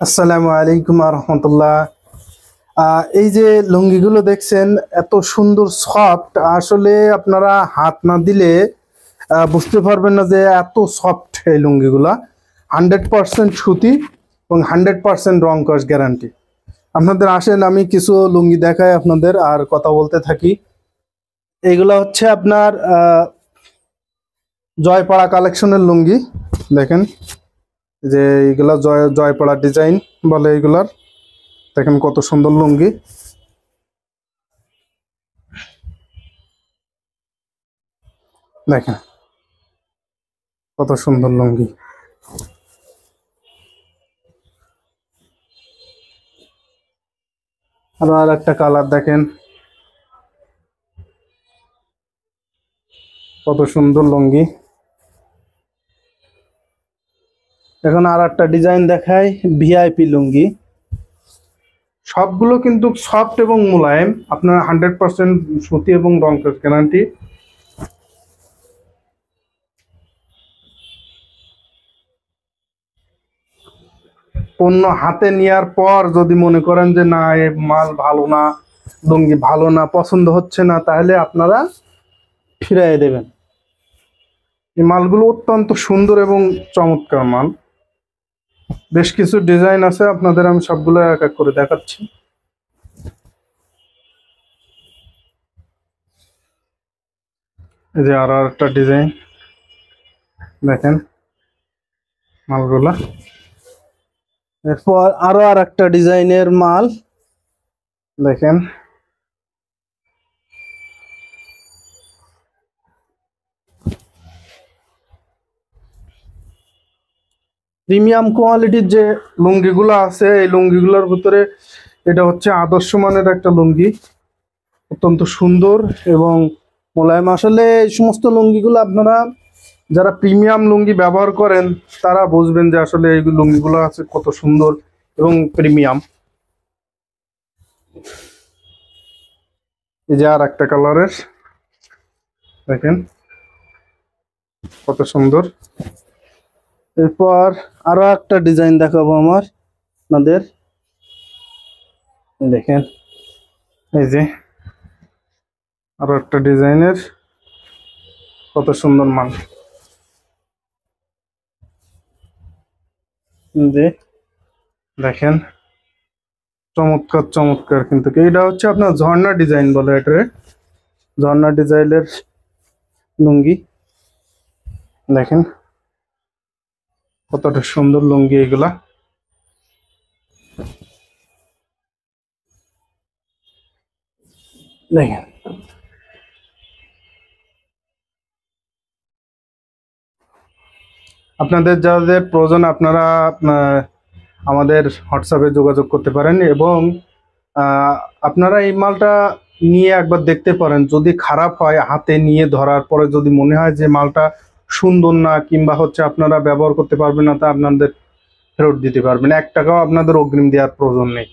আসসালামু আলাইকুম রহমতুল্লাহ। এই যে লুঙ্গিগুলো দেখছেন এত সুন্দর সফট, আসলে আপনারা হাত না দিলে বুঝতে পারবেন না যে এত সফট এই লুঙ্গিগুলা। 100% সুতি এবং 100% রং কস গ্যারান্টি। আপনাদের আসেন আমি কিছু লুঙ্গি দেখাই আপনাদের আর কথা বলতে থাকি। এইগুলা হচ্ছে আপনার জয়পাড়া কালেকশনের লুঙ্গি। দেখেন যে এইগুলা জয়পাড়া ডিজাইন বলে এইগুলার। দেখেন কত সুন্দর লুঙ্গি। দেখেন কত সুন্দর লুঙ্গি। আর একটা কালার দেখেন কত সুন্দর লুঙ্গি। এখন আর একটা ডিজাইন দেখাই, ভিআইপি লুঙ্গি। সবগুলো কিন্তু সফট এবং মোলায়েম, আপনার 100% সুতি এবং রং কস গ্যারান্টি। পণ্য হাতে নেওয়ার পর যদি মনে করেন যে না এ মাল ভালো না, লুঙ্গি ভালো না, পছন্দ হচ্ছে না, তাহলে আপনারা ফিরিয়ে দেবেন। এই মালগুলো অত্যন্ত সুন্দর এবং চমৎকার মাল। বেশ কিছু ডিজাইন আছে, আপনাদের আমি সবগুলো এক এক করে দেখাচ্ছি। এই যে আর একটা ডিজাইন দেখেন মালগুলা। এরপর আরো আর একটা ডিজাইনের মাল দেখেন। প্রিমিয়াম কোয়ালিটির যে লুঙ্গিগুলো আছে, এই লুঙ্গিগুলোর ভিতরে এটা হচ্ছে আদর্শ মানের একটা লুঙ্গি, অত্যন্ত সুন্দর এবং মোলায়েম। আসলে এই সমস্ত লুঙ্গিগুলো আপনারা যারা প্রিমিয়াম লুঙ্গি ব্যবহার করেন তারা বুঝবেন যে আসলে এই লুঙ্গিগুলো আছে কত সুন্দর এবং প্রিমিয়াম। এই যে আর একটা কালারের দেখেন কত সুন্দর। এরপর আরো একটা ডিজাইন দেখাবো আমার আপনাদের। দেখেন এই যে আরো একটা ডিজাইনের কত সুন্দর মাল। যে দেখেন চমৎকার চমৎকার। কিন্তু এইটা হচ্ছে আপনার ঝর্ণা ডিজাইন বলে, এটা ঝর্ণা ডিজাইনের লুঙ্গি। দেখেন কতটা সুন্দর লুঙ্গি এগুলা। দেখেন আপনাদের যাদের প্রয়োজন আপনারা আমাদের হোয়াটসঅ্যাপে যোগাযোগ করতে পারেন এবং আপনারা এই মালটা নিয়ে একবার দেখতে পারেন। যদি খারাপ হয়, হাতে নিয়ে ধরার পরে যদি মনে হয় যে মালটা সুন্দর না কিংবা হচ্ছে আপনারা ব্যবহার করতে পারবেন না, তা আপনাদের ফেরত দিতে পারবেন। 1 টাকাও আপনাদের অগ্রিম দেওয়ার প্রয়োজন নেই।